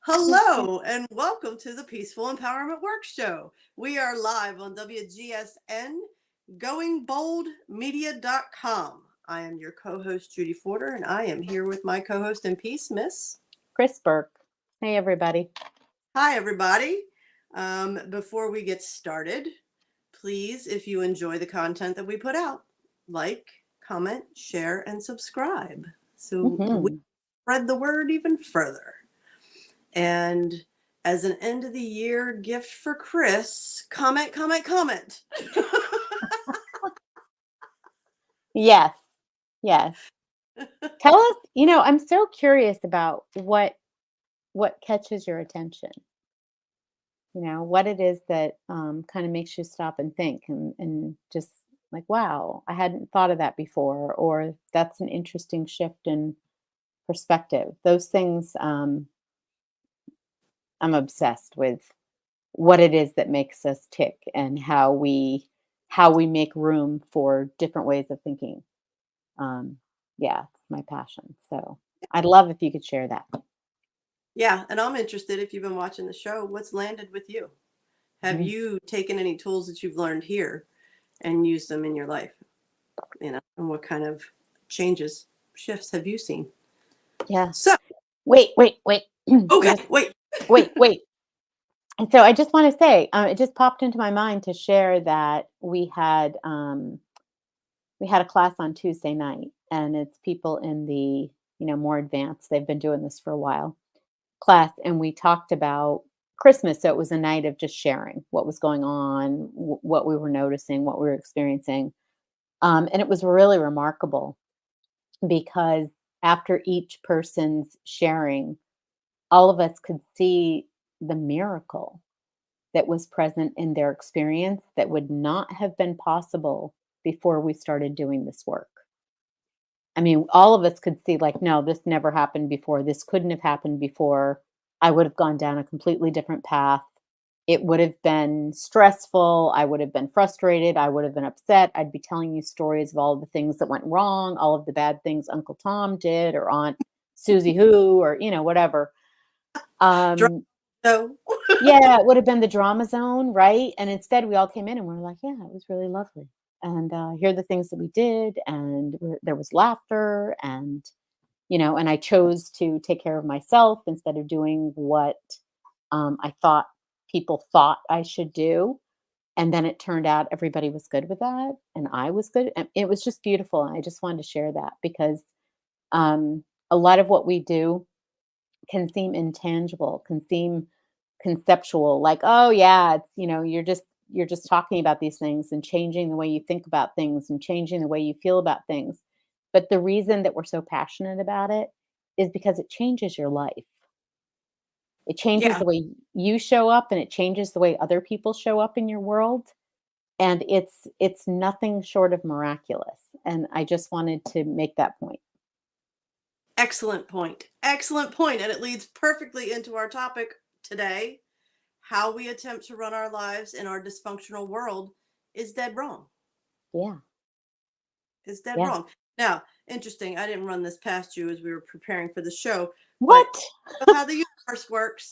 Hello and welcome to the Peaceful Empowerment Work Show. We are live on WGSN goingboldmedia.com. I am your co-host Judy Forder, and I am here with my co-host in peace, Miss Kris Burke. Hey, everybody. Hi, everybody. Before we get started, please, if you enjoy the content that we put out, like, comment, share, and subscribe so we spread the word even further. And as an end of the year gift for Kris, comment. Yes. Tell us, I'm so curious about what catches your attention. What it is that kind of makes you stop and think and just like, wow, I hadn't thought of that before, or that's an interesting shift in perspective. Those things, I'm obsessed with what it is that makes us tick and how we make room for different ways of thinking. Yeah, it's my passion. So I'd love if you could share that. Yeah, and I'm interested, if you've been watching the show, what's landed with you? Have you taken any tools that you've learned here and used them in your life? And what kind of changes, shifts have you seen? Yeah. So wait. Okay, wait. And so I just want to say, it just popped into my mind to share that we had a class on Tuesday night, and it's people in the more advanced. They've been doing this for a while. Class, and we talked about Christmas. So it was a night of just sharing what was going on, what we were noticing, what we were experiencing, and it was really remarkable because after each person's sharing, all of us could see the miracle that was present in their experience that would not have been possible before we started doing this work. I mean, all of us could see like, no, this never happened before. This couldn't have happened before. I would have gone down a completely different path. It would have been stressful. I would have been frustrated. I would have been upset. I'd be telling you stories of all of the things that went wrong, all of the bad things Uncle Tom did, or Aunt Susie who, or, whatever. So Yeah, it would have been the drama zone, right? And instead we all came in and we were like, yeah, it was really lovely. And here are the things that we did. And there was laughter and, and I chose to take care of myself instead of doing what I thought people thought I should do. And then it turned out everybody was good with that. And I was good. And it was just beautiful. And I just wanted to share that because a lot of what we do can seem intangible, can seem conceptual, like, oh yeah, it's, you're just talking about these things and changing the way you think about things and changing the way you feel about things. But the reason that we're so passionate about it is because it changes your life. It changes yeah, the way you show up and it changes the way other people show up in your world. And it's nothing short of miraculous. And I just wanted to make that point. excellent point. And it leads perfectly into our topic today. How we attempt to run our lives in our dysfunctional world is dead wrong. Yeah. Is dead Yeah. wrong. Now, interesting, I didn't run this past you as we were preparing for the show, What? but how the universe works,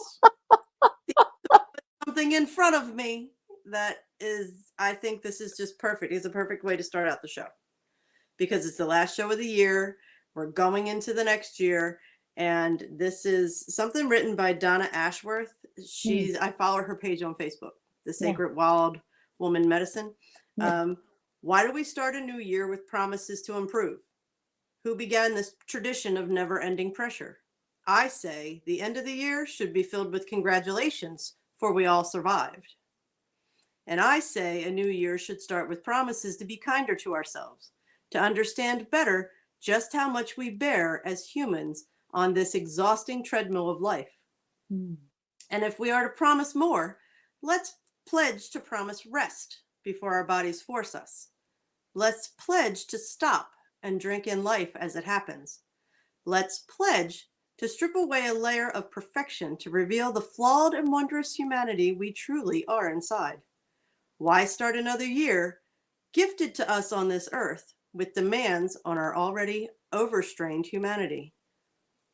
something in front of me that is, I think this is just perfect. It's a perfect way to start out the show because it's the last show of the year. We're going into the next year. And this is something written by Donna Ashworth. I follow her page on Facebook, The Sacred Wild Woman Medicine. Why do we start a new year with promises to improve? Who began this tradition of never-ending pressure? I say the end of the year should be filled with congratulations, for we all survived. And I say a new year should start with promises to be kinder to ourselves, to understand better just how much we bear as humans on this exhausting treadmill of life. And if we are to promise more, let's pledge to promise rest before our bodies force us. Let's pledge to stop and drink in life as it happens. Let's pledge to strip away a layer of perfection to reveal the flawed and wondrous humanity we truly are inside. Why start another year gifted to us on this earth with demands on our already overstrained humanity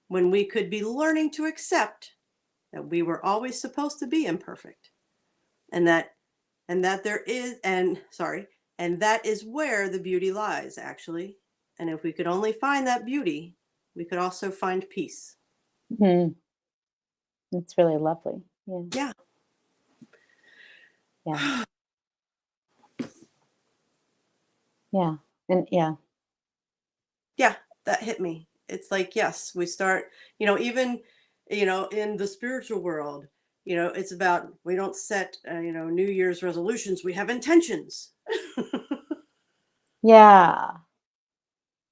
when we could be learning to accept that we were always supposed to be imperfect, and that there is, and that is where the beauty lies, actually. And if we could only find that beauty, we could also find peace. Mhm. It's really lovely. Yeah. Yeah. Yeah. Yeah. And yeah. Yeah, that hit me. It's like, yes, we start, even, in the spiritual world, it's about, we don't set, New Year's resolutions, we have intentions. Yeah.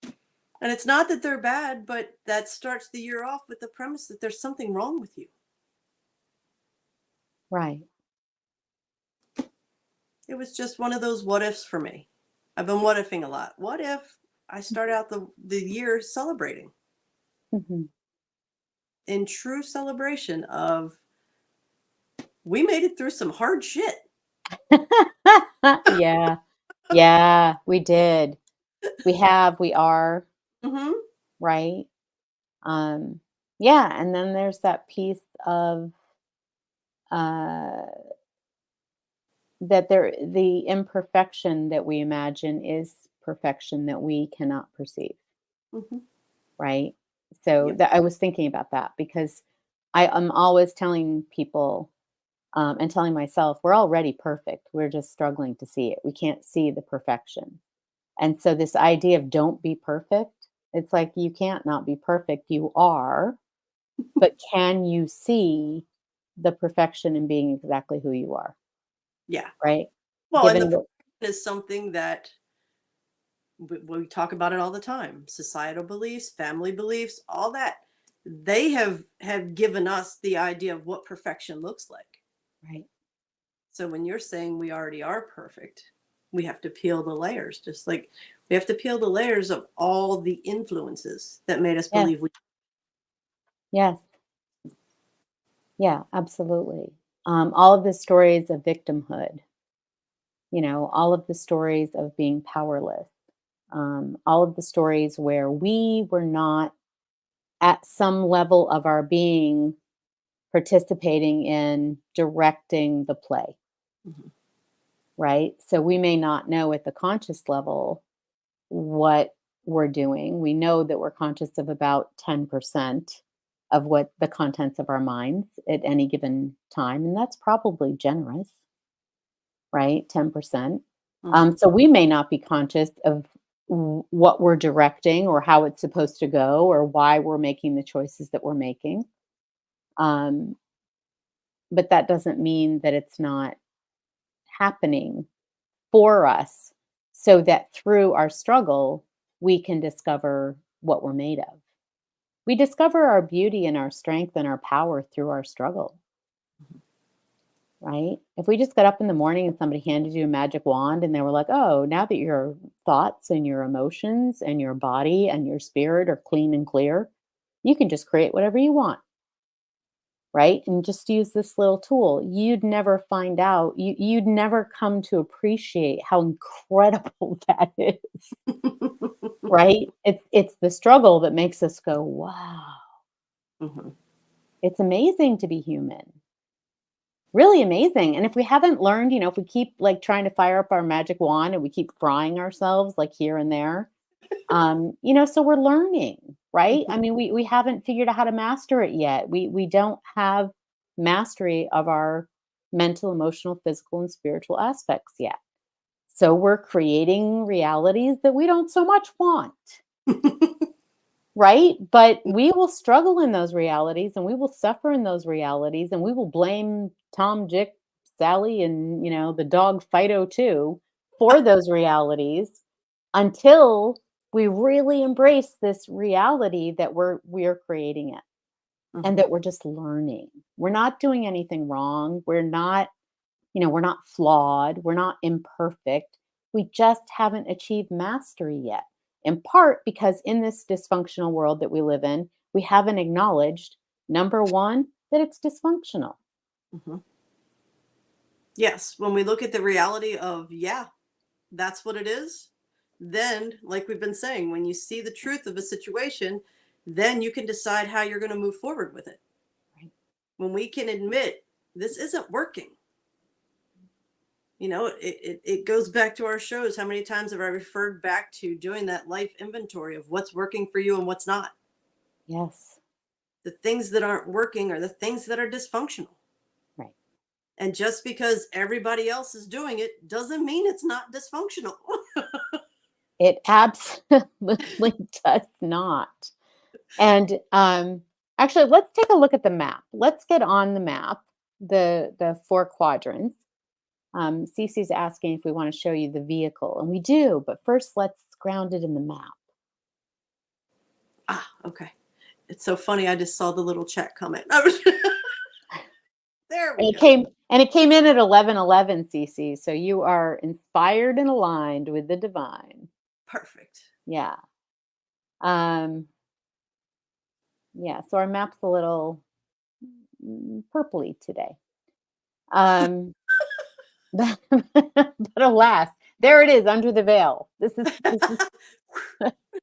And it's not that they're bad, but that starts the year off with the premise that there's something wrong with you. Right. It was just one of those what ifs for me. I've been what ifing a lot. What if I start out the year celebrating, Mhm. in true celebration of, we made it through some hard shit. Yeah. Yeah, we did. We are, Hmm. right? Um, yeah, and then there's that piece of uh that the imperfection that we imagine is perfection that we cannot perceive, Hmm. right? So Yep. that I was thinking about that because I'm always telling people and telling myself we're already perfect. We're just struggling to see it. We can't see the perfection. And so this idea of don't be perfect, it's like you can't not be perfect. You are, but can you see the perfection in being exactly who you are, Yeah. right? Well, and the Given the perfection is something that we talk about it all the time. Societal beliefs, family beliefs, all that. They have given us the idea of what perfection looks like. right. So when you're saying we already are perfect, we have to peel the layers, just like we have to peel the layers of all the influences that made us Yes, believe we. yes, yeah, absolutely. All of the stories of victimhood, all of the stories of being powerless, all of the stories where we were not at some level of our being participating in directing the play, Mhm. right? So we may not know at the conscious level what we're doing. We know that we're conscious of about 10% of what the contents of our minds at any given time. And that's probably generous, right? 10%. Mhm. So we may not be conscious of what we're directing or how it's supposed to go or why we're making the choices that we're making. Um, but that doesn't mean that it's not happening for us so that through our struggle, we can discover what we're made of. We discover our beauty and our strength and our power through our struggle, right? If we just got up in the morning and somebody handed you a magic wand and they were like, oh, now that your thoughts and your emotions and your body and your spirit are clean and clear, you can just create whatever you want, right? And just use this little tool. You'd never find out, you'd never come to appreciate how incredible that is, right? It's the struggle that makes us go, wow, Mhm. it's amazing to be human. Really amazing. And if we haven't learned, if we keep like trying to fire up our magic wand and we keep frying ourselves like here and there, so we're learning, right? Mhm. I mean, we haven't figured out how to master it yet. We don't have mastery of our mental, emotional, physical, and spiritual aspects yet. So we're creating realities that we don't so much want. Right? But we will struggle in those realities and we will suffer in those realities and we will blame Tom, Dick, Sally, and the dog Fido too for those realities until we really embrace this reality that we're creating it and Mhm. that we're just learning. We're not doing anything wrong. We're not flawed. We're not imperfect. We just haven't achieved mastery yet. In part because in this dysfunctional world that we live in, we haven't acknowledged, number one, that it's dysfunctional. Mhm. Yes, when we look at the reality of, yeah, that's what it is, then, like we've been saying, when you see the truth of a situation, then you can decide how you're going to move forward with it. Right. when we can admit this isn't working. It goes back to our shows. How many times have I referred back to doing that life inventory of what's working for you and what's not? Yes. The things that aren't working are the things that are dysfunctional. Right. And just because everybody else is doing it doesn't mean it's not dysfunctional. It absolutely does not. And actually, let's take a look at the map. Let's get on the map, the 4 quadrants. Cece's asking if we want to show you the vehicle, and we do, but first let's ground it in the map. Okay. It's so funny. I just saw the little chat comment. There we And go. it came in at 11:11, Cece. So you are inspired and aligned with the divine. Perfect. Yeah. Yeah. So our map's a little purpley today. But, but alas, there it is under the veil. This is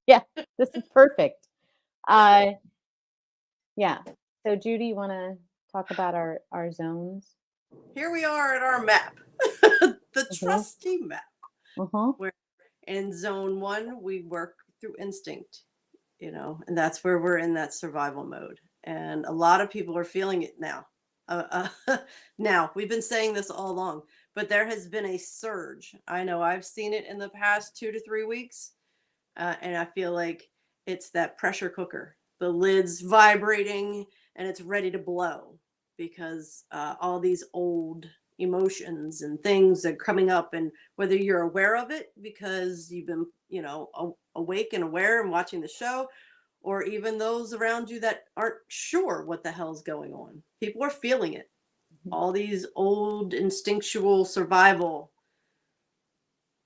yeah, this is perfect. Yeah. So Judy, you want to talk about our zones? Here we are at our map, the Mhm. trusty map. Uh-huh. Where in zone 1 we work through instinct, and that's where we're in that survival mode. And a lot of people are feeling it now. Now we've been saying this all along, but there has been a surge. I know I've seen it in the past 2 to 3 weeks, and I feel like it's that pressure cooker. The lid's vibrating and it's ready to blow because all these old emotions and things are coming up, and whether you're aware of it because you've been, awake and aware and watching the show, or even those around you that aren't sure what the hell's going on. People are feeling it. All these old instinctual survival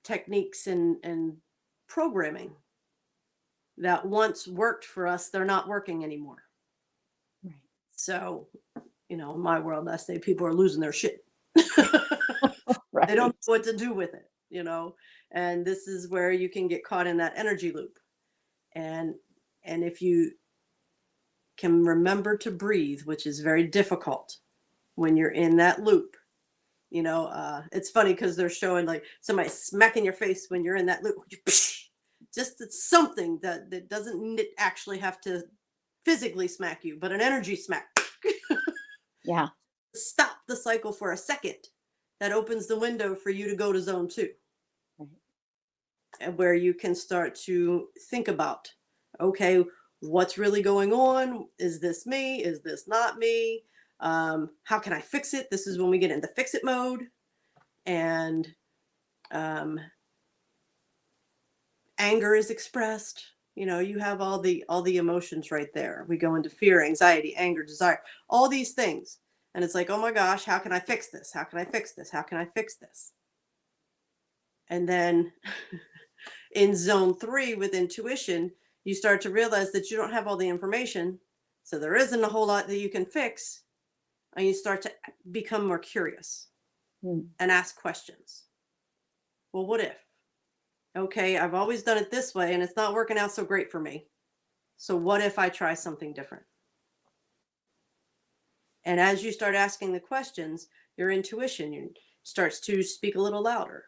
techniques and programming that once worked for us, they're not working anymore. Right. So, in my world, I say people are losing their shit. Right. They don't know what to do with it. And this is where you can get caught in that energy loop. And if you can remember to breathe, which is very difficult when you're in that loop, it's funny because they're showing like somebody smacking your face when you're in that loop. Just it's something that doesn't actually have to physically smack you, but an energy smack. Yeah. Stop the cycle for a second. That opens the window for you to go to zone 2. Right. And where you can start to think about, okay, what's really going on? Is this me? Is this not me? How can I fix it? This is when we get into fix it mode. And anger is expressed. You have all the emotions right there. We go into fear, anxiety, anger, desire, all these things. And it's like, oh my gosh, how can I fix this? How can I fix this? How can I fix this? And then in zone 3 with intuition, you start to realize that you don't have all the information. So there isn't a whole lot that you can fix. And you start to become more curious and ask questions. Well, what if? Okay, I've always done it this way and it's not working out so great for me. So what if I try something different? And as you start asking the questions, your intuition starts to speak a little louder.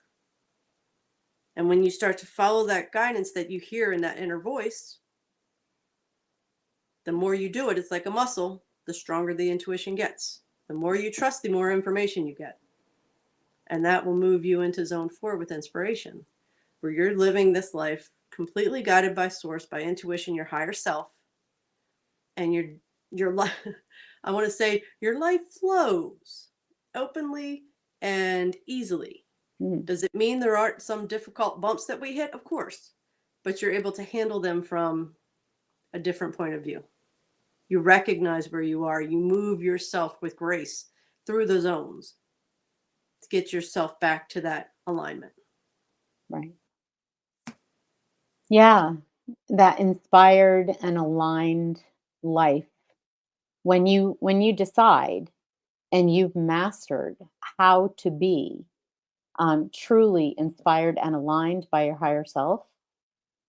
And when you start to follow that guidance that you hear in that inner voice, the more you do it, it's like a muscle, the stronger the intuition gets. The more you trust, the more information you get. And that will move you into zone 4 with inspiration, where you're living this life completely guided by source, by intuition, your higher self. And your life, I want to say your life flows openly and easily. Does it mean there aren't some difficult bumps that we hit? Of course. But you're able to handle them from a different point of view. You recognize where you are. You move yourself with grace through the zones to get yourself back to that alignment. Right. Yeah. That inspired and aligned life. When you decide and you've mastered how to be truly inspired and aligned by your higher self,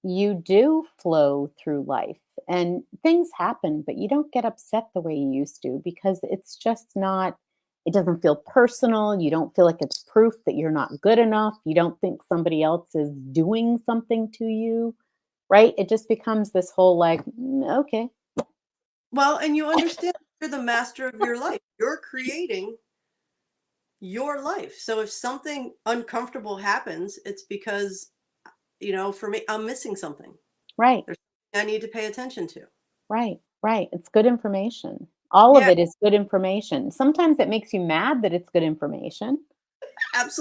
you do flow through life and things happen, but you don't get upset the way you used to because it's just not, it doesn't feel personal. You don't feel like it's proof that you're not good enough. You don't think somebody else is doing something to you, right? It just becomes this whole like, okay, Well, and you understand you're the master of your life. You're creating your life. So if something uncomfortable happens, it's because, for me, I'm missing something. right, There's something I need to pay attention to. right, right. It's good information. All of Yeah, it is good information. Sometimes it makes you mad that it's good information.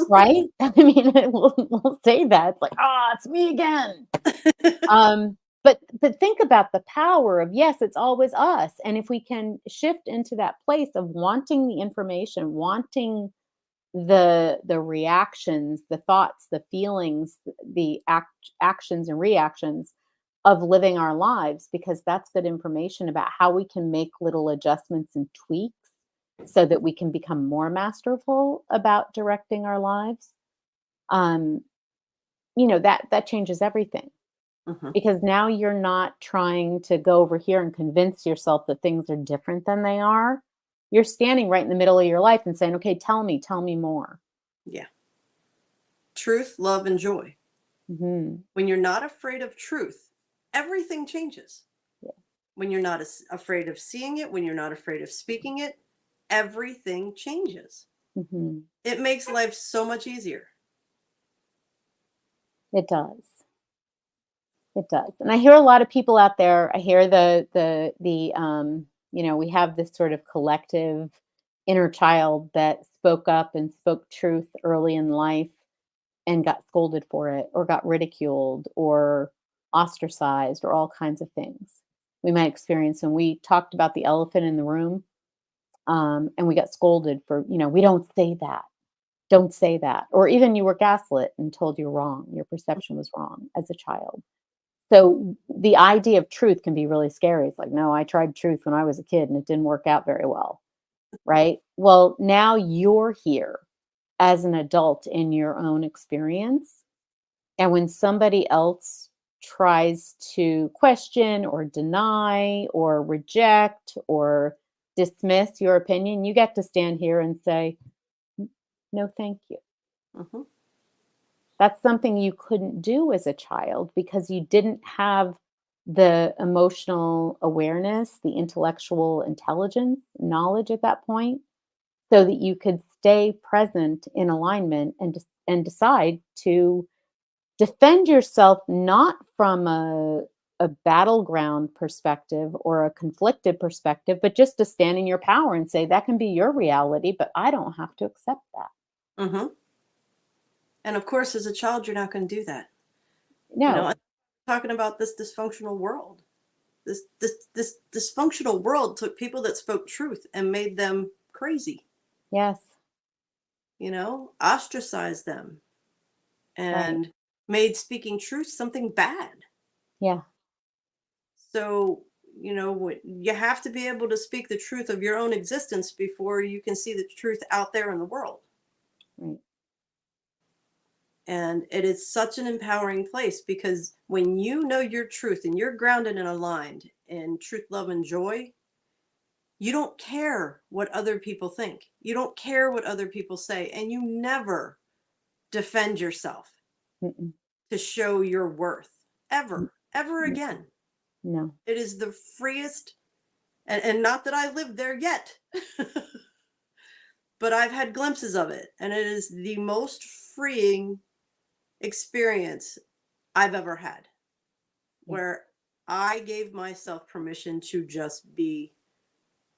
Right? absolutely. I mean, we'll say that. It's like, "Ah, it's me again." But think about the power of, yes, it's always us, and if we can shift into that place of wanting the information, wanting the reactions, the thoughts, the feelings, the actions and reactions of living our lives, because that's good information about how we can make little adjustments and tweaks so that we can become more masterful about directing our lives. um that changes everything, Mhm. because now you're not trying to go over here and convince yourself that things are different than they are. You're standing right in the middle of your life and saying, okay, tell me more. Yeah. Truth, love, and joy. Hmm. When you're not afraid of truth, everything changes. Yeah. When you're not afraid of seeing it, when you're not afraid of speaking it, everything changes. Hmm. It makes life so much easier. It does. It does. And I hear a lot of people out there. I hear we have this sort of collective inner child that spoke up and spoke truth early in life and got scolded for it or got ridiculed or ostracized or all kinds of things we might experience. And we talked about the elephant in the room, and we got scolded for, we don't say that. Don't say that. Or even you were gaslit and told you're wrong. Your perception was wrong as a child. So the idea of truth can be really scary. It's like, no, I tried truth when I was a kid and it didn't work out very well. Right. Well, now you're here as an adult in your own experience. And when somebody else tries to question or deny or reject or dismiss your opinion, you get to stand here and say, no, thank you. Mhm. That's something you couldn't do as a child because you didn't have the emotional awareness, the intellectual intelligence, knowledge at that point, so that you could stay present in alignment and decide to defend yourself not from a battleground perspective or a conflicted perspective, but just to stand in your power and say that can be your reality, but I don't have to accept that. Mhm. And of course, as a child, you're not going to do that. I'm No. talking about this dysfunctional world. This dysfunctional world took people that spoke truth and made them crazy. Yes. Ostracized them Right. and made speaking truth something bad. Yeah. So, you have to be able to speak the truth of your own existence before you can see the truth out there in the world. Right. And it is such an empowering place because when you know your truth and you're grounded and aligned in truth, love, and joy, you don't care what other people think. You don't care what other people say. And you never defend yourself Mm-mm. to show your worth Mm, ever mm, again. no. It is the freest, and not that I lived there yet, but I've had glimpses of it. And it is the most freeing experience I've ever had, Yeah. where I gave myself permission to just be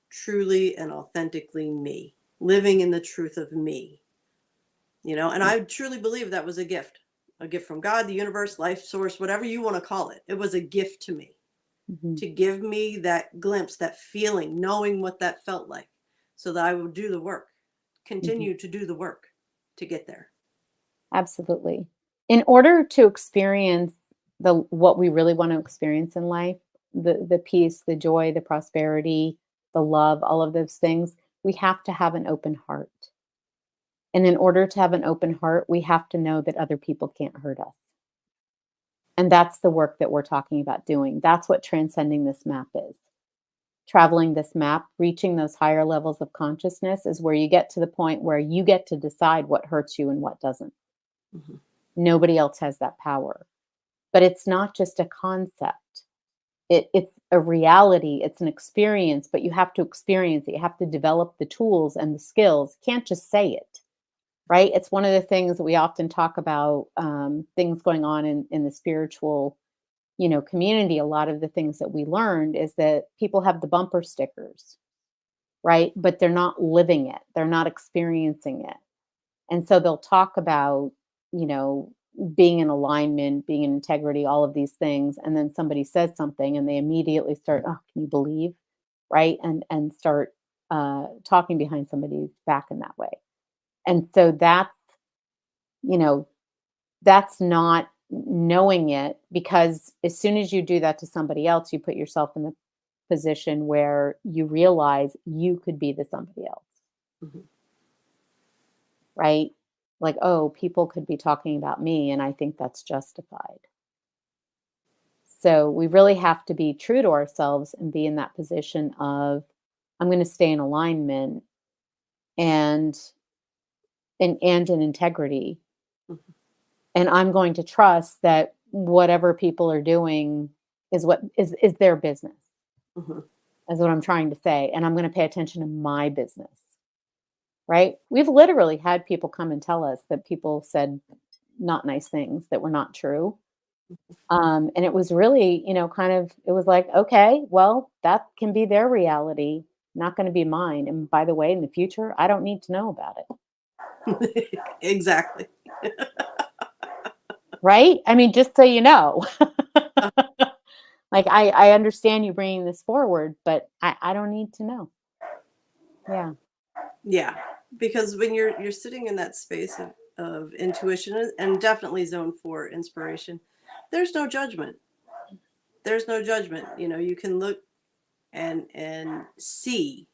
truly and authentically me, living in the truth of me, and Yeah. I truly believe that was a gift from God, the universe, life source, whatever you want to call it. It was a gift to me Mhm. to give me that glimpse, that feeling, knowing what that felt like, so that I would do the work, Mhm. continue to do the work to get there. Absolutely. In order to experience the what we really want to experience in life, the peace, the joy, the prosperity, the love, all of those things, we have to have an open heart. And in order to have an open heart, we have to know that other people can't hurt us. And that's the work that we're talking about doing. That's what transcending this map is. Traveling this map, reaching those higher levels of consciousness is where you get to the point where you get to decide what hurts you and what doesn't. Mhm. Nobody else has that power. But it's not just a concept. It's a reality, it's an experience, but you have to experience it. You have to develop the tools and the skills. You can't just say it, right? It's one of the things that we often talk about, things going on in the spiritual, community. A lot of the things that we learned is that people have the bumper stickers, right? But they're not living it. They're not experiencing it. And so they'll talk about, you know, being in alignment, being in integrity, all of these things. And then somebody says something and they immediately start, oh, can you believe? Right. And start talking behind somebody's back in that way. And so you know, that's not knowing it, because as soon as you do that to somebody else, you put yourself in the position where you realize you could be the somebody else, Mhm. right? Like, oh, people could be talking about me and I think that's justified. So we really have to be true to ourselves and be in that position of, I'm going to stay in alignment and and in integrity, Mhm. and I'm going to trust that whatever people are doing is what is their business, Mhm. is what I'm trying to say, and I'm going to pay attention to my business, right? We've literally had people come and tell us that people said not nice things that were not true. And it was really, kind of, it was like, okay, well, that can be their reality, not going to be mine. And by the way, in the future, I don't need to know about it. Exactly. Right? I mean, just so you know, Uh, like, I understand you bringing this forward, but I don't need to know. Yeah. Yeah, because when you're sitting in that space of intuition and definitely zone 4 inspiration, there's no judgment. There's no judgment. You can look and see.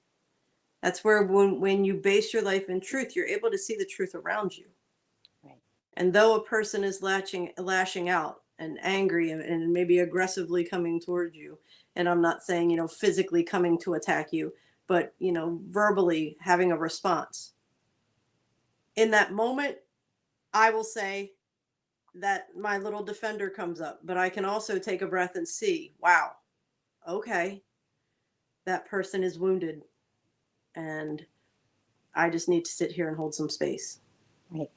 That's where when you base your life in truth, you're able to see the truth around you. Right. And though a person is lashing out and angry and maybe aggressively coming towards you, and I'm not saying, physically coming to attack you, but, verbally having a response. In that moment, I will say that my little defender comes up, but I can also take a breath and see, wow, okay, that person is wounded and I just need to sit here and hold some space. Right.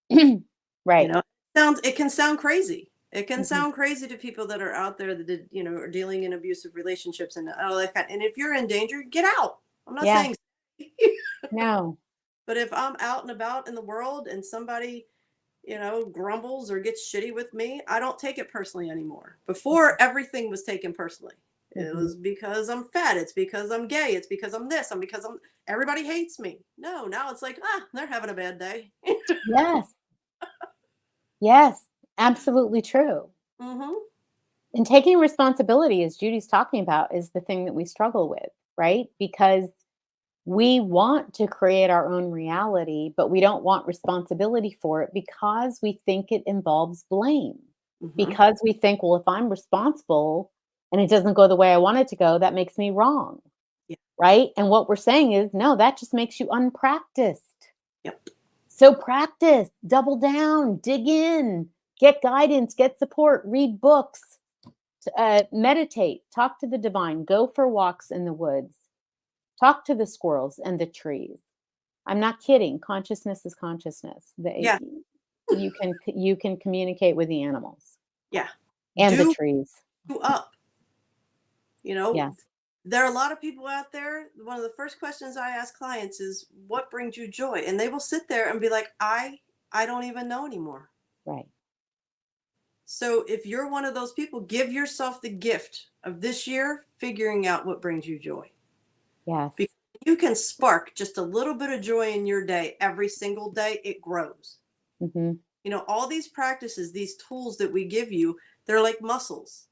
You Right. know, it can sound crazy. It can Mhm. sound crazy to people that are out there that are dealing in abusive relationships and all that kind. And if you're in danger, get out. I'm not Yeah. saying, No. but if I'm out and about in the world and somebody grumbles or gets shitty with me, I don't take it personally anymore. Before, everything was taken personally. It Mhm. was because I'm fat. It's because I'm gay. It's because I'm this. Everybody hates me. No, now it's like, they're having a bad day. Yes. Yes. Absolutely true. Hmm. And taking responsibility, as Judy's talking about, is the thing that we struggle with, right? Because we want to create our own reality, but we don't want responsibility for it because we think it involves blame. Hmm. Because we think, well, if I'm responsible and it doesn't go the way I want it to go, that makes me wrong, Yeah. right? And what we're saying is, no, that just makes you unpracticed. Yep. So practice, double down, dig in, get guidance, get support, read books, meditate, talk to the divine, go for walks in the woods, talk to the squirrels and the trees. I'm not kidding. Consciousness is consciousness. Yeah. You can communicate with the animals Yeah. and the Do trees. up. You know, Yes. there are a lot of people out there. One of the first questions I ask clients is, "What brings you joy?" And they will sit there and be like, "I don't even know anymore." Right. So if you're one of those people, give yourself the gift of this year figuring out what brings you joy. Yes. Because you can spark just a little bit of joy in your day every single day, it grows. Hmm. All these practices, these tools that we give you, they're like muscles.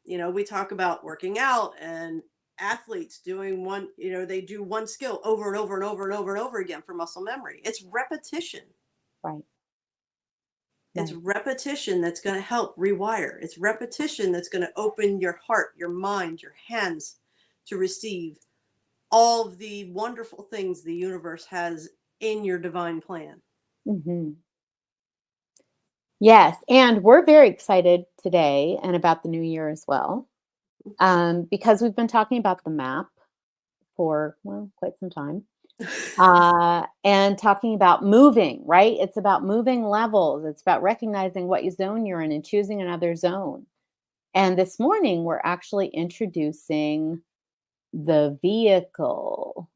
We talk about working out and athletes doing they do one skill over and over and over and over and over again for muscle memory. It's repetition. Right. It's Right. repetition that's going to help rewire. It's repetition that's going to open your heart, your mind, your hands to receive all of the wonderful things the universe has in your divine plan. Hmm. Yes, and we're very excited today and about the new year as well, because we've been talking about the map for, well, quite some time, and talking about moving, right? It's about moving levels. It's about recognizing what zone you're in and choosing another zone. And this morning, we're actually introducing the vehicle.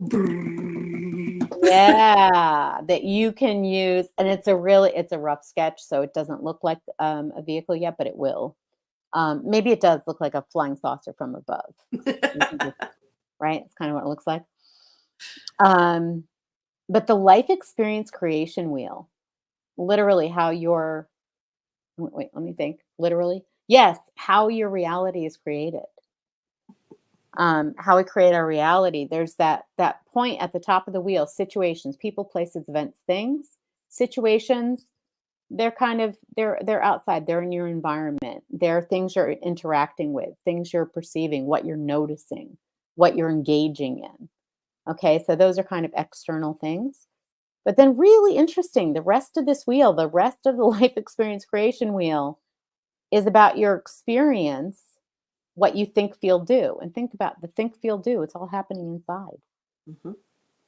Yeah, that you can use, and it's a rough sketch, so it doesn't look like a vehicle yet, but it will. Maybe it does look like a flying saucer from above. You can just- Right? It's kind of what it looks like. Um, but the life experience creation wheel, literally how your wait, let me think. Literally, yes, how your reality is created. How we create our reality. There's that point at the top of the wheel: situations, people, places, events, things. Situations, they're outside, they're in your environment. They're things you're interacting with, things you're perceiving, what you're noticing, what you're engaging in. Okay, so those are kind of external things. But then, really interesting, the rest of this wheel, the rest of the life experience creation wheel, is about your experience, what you think, feel, do. And think about the think, feel, do. It's all happening inside, Mhm.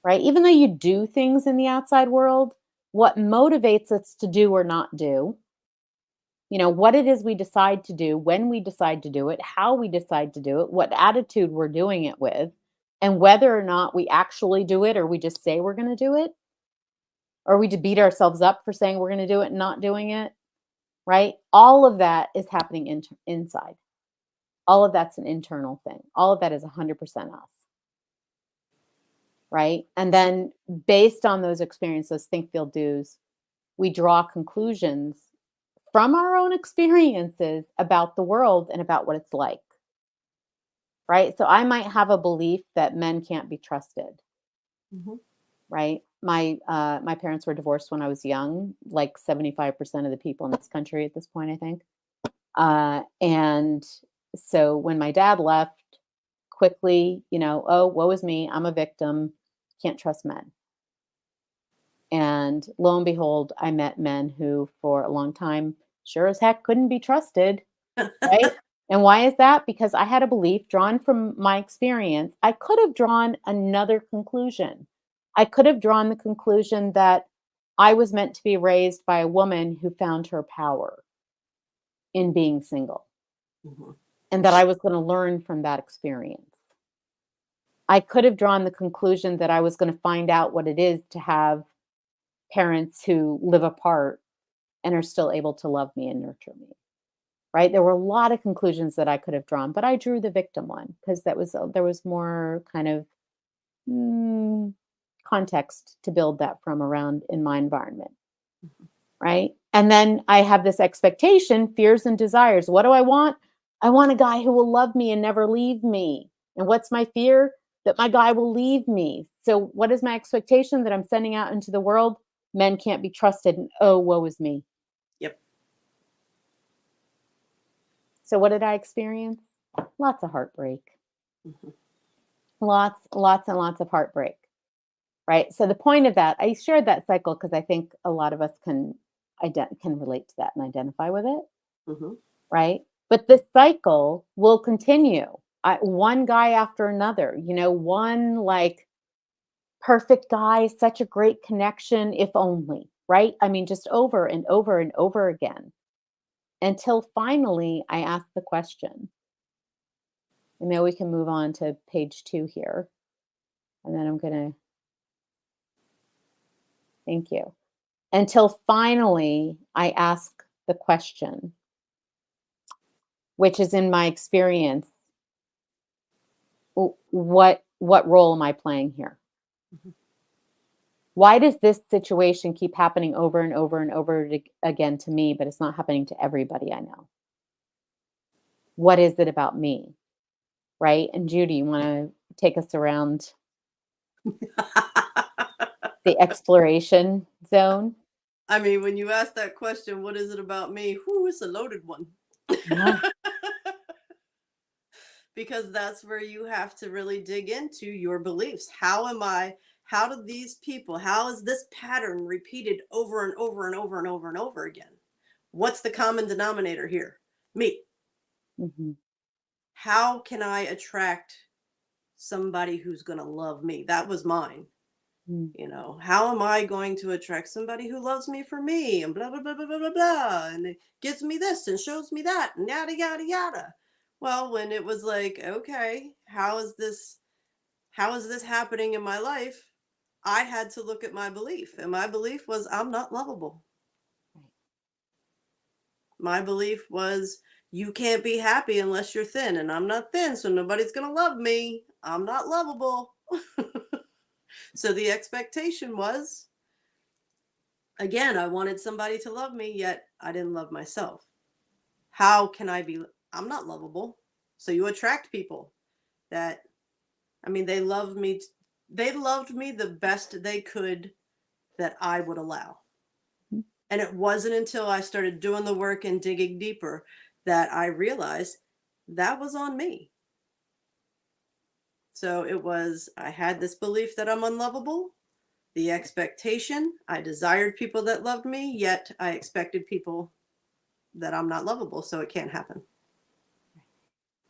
right? Even though you do things in the outside world, what motivates us to do or not do, what it is we decide to do, when we decide to do it, how we decide to do it, what attitude we're doing it with, and whether or not we actually do it or we just say we're going to do it, or we beat ourselves up for saying we're going to do it and not doing it, right? All of that is happening inside. All of that's an internal thing. All of that is 100% us, right? And then based on those experiences, think, feel, do's, we draw conclusions from our own experiences about the world and about what it's like, right? So I might have a belief that men can't be trusted, Mhm. right? My parents were divorced when I was young, like 75% of the people in this country at this point, I think. And so when my dad left, quickly, oh, woe is me, I'm a victim, can't trust men. And lo and behold, I met men who, for a long time, sure as heck couldn't be trusted, right? And why is that? Because I had a belief drawn from my experience. I could have drawn another conclusion. I could have drawn the conclusion that I was meant to be raised by a woman who found her power in being single, Mhm. and that I was going to learn from that experience. I could have drawn the conclusion that I was going to find out what it is to have parents who live apart and are still able to love me and nurture me. Right? There were a lot of conclusions that I could have drawn, but I drew the victim one because there was more kind of mm, context to build that from around in my environment. Right? And then I have this expectation, fears and desires. What do I want? I want a guy who will love me and never leave me. And what's my fear? That my guy will leave me. So what is my expectation that I'm sending out into the world? Men can't be trusted, and oh, woe is me. Yep. So what did I experience? Lots of heartbreak. Mhm. Lots and lots of heartbreak. Right? So the point of that, I shared that cycle because I think a lot of us can relate to that and identify with it, Mhm. right? But this cycle will continue. One guy after another, one like perfect guy, such a great connection, if only, right? I mean, just over and over and over again until finally I asked the question. And now we can move on to page 2 here. And then I'm going to thank you. Until finally I ask the question, which is in my experience, what role am I playing here? Mhm. Why does this situation keep happening over and over and over again to me, but it's not happening to everybody I know? What is it about me? Right? And Judy, you want to take us around the exploration zone? I mean, when you ask that question, what is it about me? Whoo, it's a loaded one. Yeah. Because that's where you have to really dig into your beliefs. How do these people, how is this pattern repeated over and over and over and over and over again? What's the common denominator here? Me. Mhm. How can I attract somebody who's going to love me? That was mine. Mm. How am I going to attract somebody who loves me for me and blah, blah, blah, blah, blah, blah, blah, and it gives me this and shows me that and yada, yada, yada. Well, when it was like, okay, how is this happening in my life? I had to look at my belief, and my belief was I'm not lovable. Right. My belief was you can't be happy unless you're thin, and I'm not thin, so nobody's going to love me. I'm not lovable. So the expectation was, again, I wanted somebody to love me, yet I didn't love myself. How can I be? I'm not lovable. So you attract people that, I mean, they loved me. They loved me the best they could that I would allow. Mhm. And it wasn't until I started doing the work and digging deeper that I realized that was on me. So it was, I had this belief that I'm unlovable, the expectation, I desired people that loved me, yet I expected people that I'm not lovable, so it can't happen.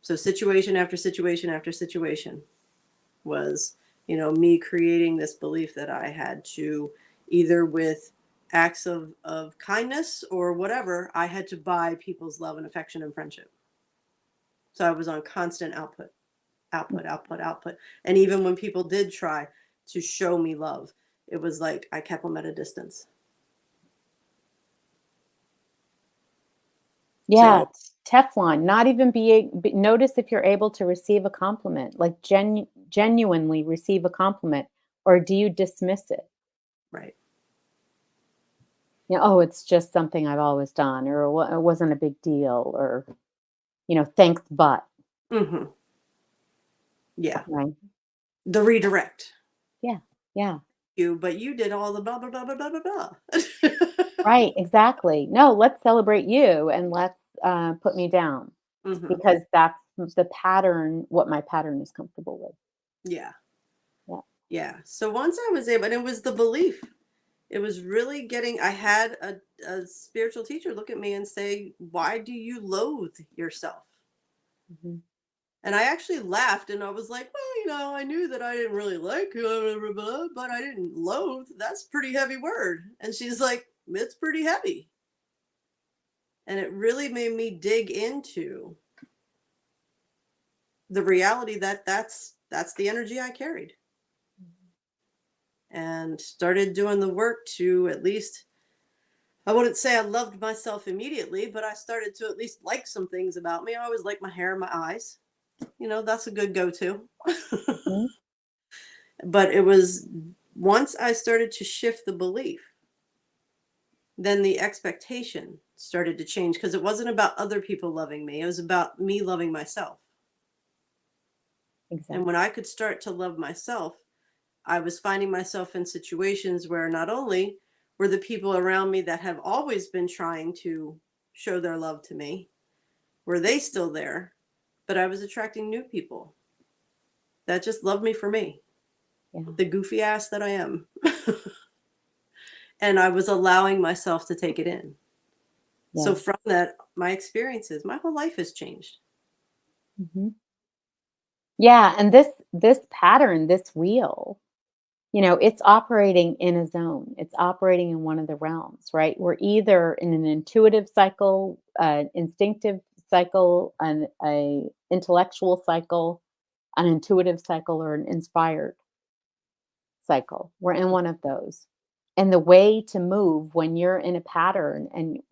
So situation after situation after situation was, me creating this belief that I had to, either with acts of kindness or whatever, I had to buy people's love and affection and friendship. So I was on constant output, output, output, output. And even when people did try to show me love, it was like I kept them at a distance. Yeah, So, Teflon, not even notice if you're able to receive a compliment, like genuinely receive a compliment, or do you dismiss it? right. Oh, it's just something I've always done, or it wasn't a big deal, or, thanks, but, Hmm. Yeah. right? The redirect. Yeah, yeah, But you did all the blah, blah, blah, blah, blah, blah, blah. right, exactly. No, let's celebrate you and let's put me down Hmm. because that's the pattern, what my pattern is comfortable with. Yeah. Yeah. Yeah. So once I was able, and it was the belief, it was really getting, I had a spiritual teacher look at me and say, why do you loathe yourself? Mhm. And I actually laughed and I was like, well, I knew that I didn't really like, blah, blah, blah, but I didn't loathe. That's a pretty heavy word. And she's like, it's pretty heavy. And it really made me dig into the reality that that's the energy I carried, and started doing the work to, at least, I wouldn't say I loved myself immediately, but I started to at least like some things about me. I always like my hair and my eyes. That's a good go-to. Mhm. But it was once I started to shift the belief, then the expectation started to change, because it wasn't about other people loving me. It was about me loving myself. And Exactly. when I could start to love myself, I was finding myself in situations where not only were the people around me that have always been trying to show their love to me, were they still there, but I was attracting new people that just loved me for me, Yeah. the goofy ass that I am. And I was allowing myself to take it in. So Yeah. from that, my experiences, my whole life has changed. Mhm. Yeah, and this pattern, this wheel, it's operating in a zone. It's operating in one of the realms, right? We're either in an intuitive cycle, an instinctive cycle, an a intellectual cycle, an intuitive cycle, or an inspired cycle. We're in one of those. And the way to move when you're in a pattern and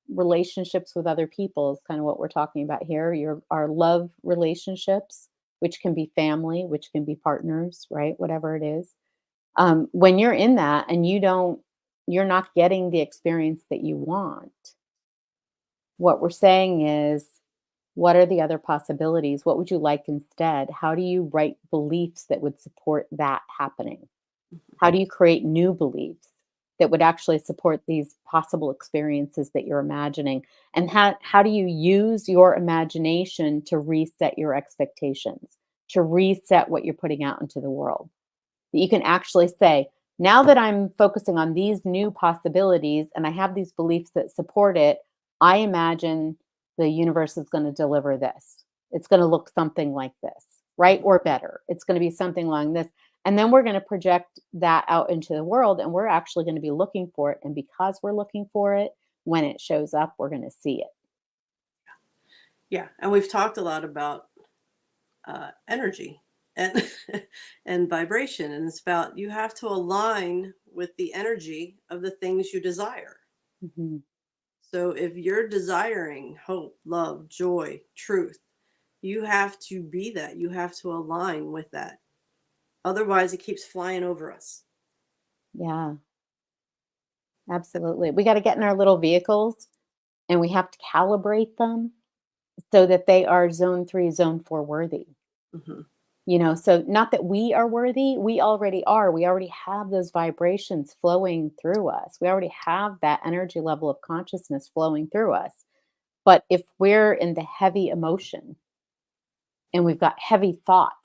relationships with other people is kind of what we're talking about here. Our love relationships, which can be family, which can be partners, right? Whatever it is. When you're in that and you're not getting the experience that you want, what we're saying is, what are the other possibilities? What would you like instead? How do you write beliefs that would support that happening? How do you create new beliefs? that would actually support these possible experiences that you're imagining? And how do you use your imagination to reset your expectations, to reset what you're putting out into the world? That you can actually say, now that I'm focusing on these new possibilities and I have these beliefs that support it, I imagine the universe is going to deliver this. It's going to look something like this, right? Or better. It's going to be something along this. And then we're going to project that out into the world, and we're actually going to be looking for it. And because we're looking for it, when it shows up, we're going to see it. Yeah. And we've talked a lot about energy and and vibration, and it's about, you have to align with the energy of the things you desire. Mhm. So if you're desiring hope, love, joy, truth, you have to be that. You have to align with that. Otherwise, it keeps flying over us. Yeah, absolutely. We got to get in our little vehicles and we have to calibrate them so that they are zone 3, zone 4 worthy. Hmm. So not that we are worthy, we already are. We already have those vibrations flowing through us. We already have that energy level of consciousness flowing through us. But if we're in the heavy emotion and we've got heavy thoughts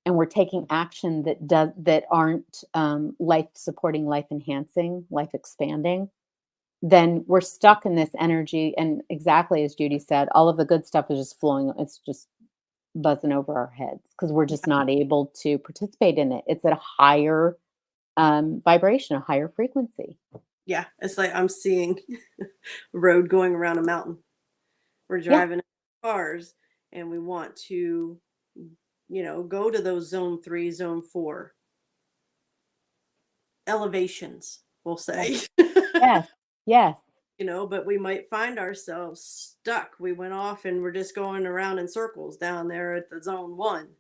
and we're taking action that aren't life supporting, life enhancing, life expanding, then we're stuck in this energy. And exactly as Judy said, all of the good stuff is just flowing. It's just buzzing over our heads because we're just not able to participate in it. It's at a higher vibration, a higher frequency. Yeah, it's like I'm seeing a road going around a mountain. We're Yeah. driving in cars and we want to, go to those zone 3, zone 4 elevations, we'll Yes. say. Yes. Yes. But we might find ourselves stuck. We went off and we're just going around in circles down there at the zone 1.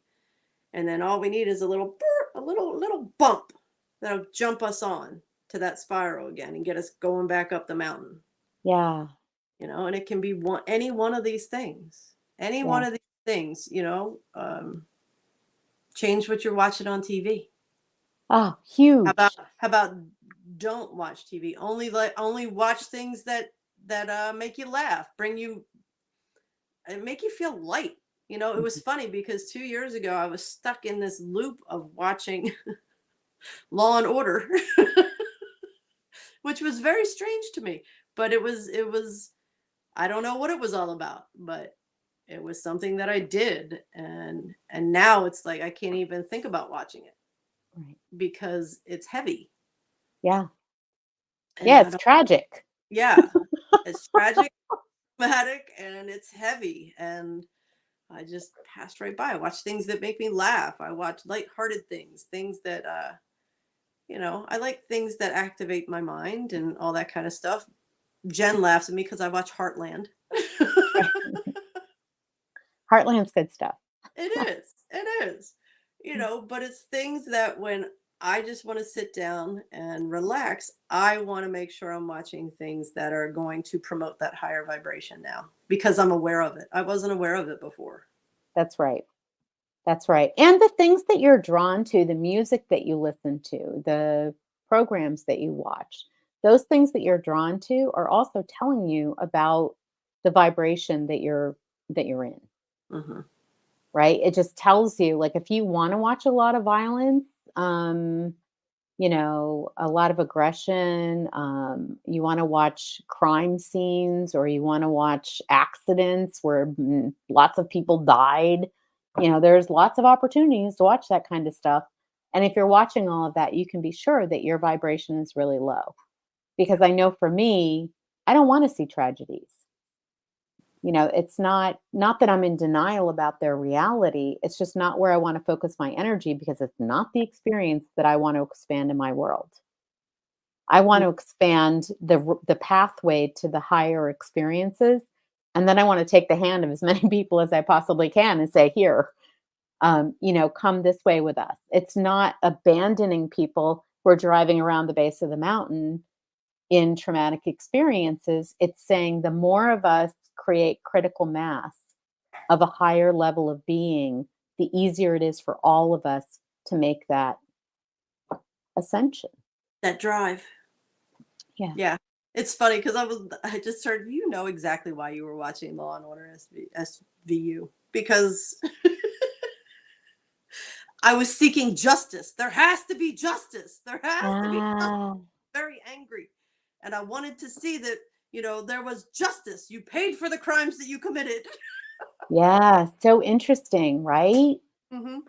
And then all we need is a little burp, a little bump that'll jump us on to that spiral again and get us going back up the mountain. Yeah. And it can be any one of these things. Any one Yeah. of these things, change what you're watching on TV. Oh, How about huge. how about don't watch TV? Only watch things that make you laugh, bring you and make you feel light. It was Mhm. funny because 2 years ago I was stuck in this loop of watching Law and Order, which was very strange to me, but it was I don't know what it was all about, but it was something that I did, and now it's like I can't even think about watching it Right. because it's heavy. Yeah. And Yeah. I It's don't tragic. Yeah, it's tragic, dramatic, and it's heavy, and I just passed right by. I watch things that make me laugh. I watch lighthearted things that I like things that activate my mind and all that kind of stuff. Jen laughs at me because I watch Heartland. Right. Heartland's good stuff. It is, but it's things that when I just want to sit down and relax, I want to make sure I'm watching things that are going to promote that higher vibration now because I'm aware of it. I wasn't aware of it before. That's right. That's right. And the things that you're drawn to, the music that you listen to, the programs that you watch, those things that you're drawn to are also telling you about the vibration that you're in, Hmm. right? It just tells you like if you want to watch a lot of violence, um, a lot of aggression, you want to watch crime scenes or you want to watch accidents where lots of people died. There's lots of opportunities to watch that kind of stuff. And if you're watching all of that, you can be sure that your vibration is really low. Because I know for me, I don't want to see tragedies. It's not that I'm in denial about their reality. It's just not where I want to focus my energy because it's not the experience that I want to expand in my world. I want to expand the pathway to the higher experiences, and then I want to take the hand of as many people as I possibly can and say, "Here, come this way with us." It's not abandoning people who are driving around the base of the mountain in traumatic experiences. It's saying the more of us create critical mass of a higher level of being, the easier it is for all of us to make that ascension. That drive. Yeah. Yeah. It's funny because I just heard, you know exactly why you were watching Law and Order SVU, because I was seeking justice. There has to be justice. There has to be justice. Ah, Very angry. And I wanted to see that, there was justice. You paid for the crimes that you committed. yeah. So interesting, right? Hmm.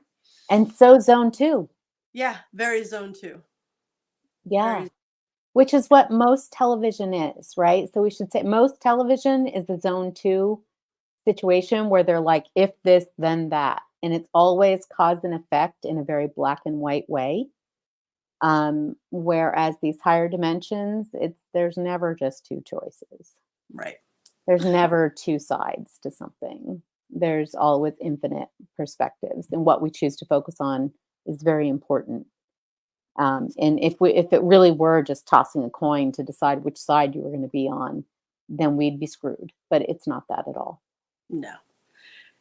And so zone two. Yeah, very zone two. Yeah. Very. Which is what most television is, right? So we should say most television is the zone two situation where they're like, if this, then that. And it's always cause and effect in a very black and white way. Whereas these higher dimensions, there's never just two choices. Right. There's never two sides to something. There's always infinite perspectives, and what we choose to focus on is very important. And if it really were just tossing a coin to decide which side you were going to be on, then we'd be screwed. But it's not that at all. No.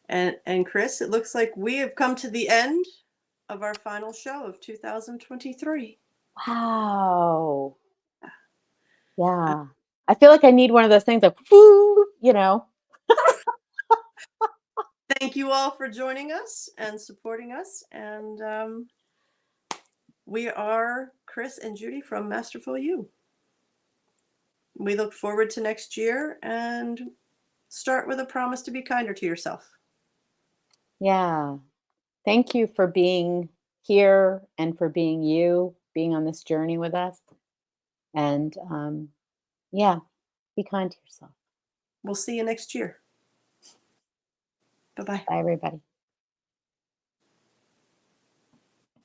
And Kris, it looks like we have come to the end of our final show of 2023. Wow. Yeah. I feel like I need one of those things like, whoo, Thank you all for joining us and supporting us. And we are Kris and Judy from Masterful U. We look forward to next year, and start with a promise to be kinder to yourself. Yeah. Thank you for being here and for being you, being on this journey with us. And yeah, be kind to yourself. We'll see you next year. Bye-bye. Bye, everybody.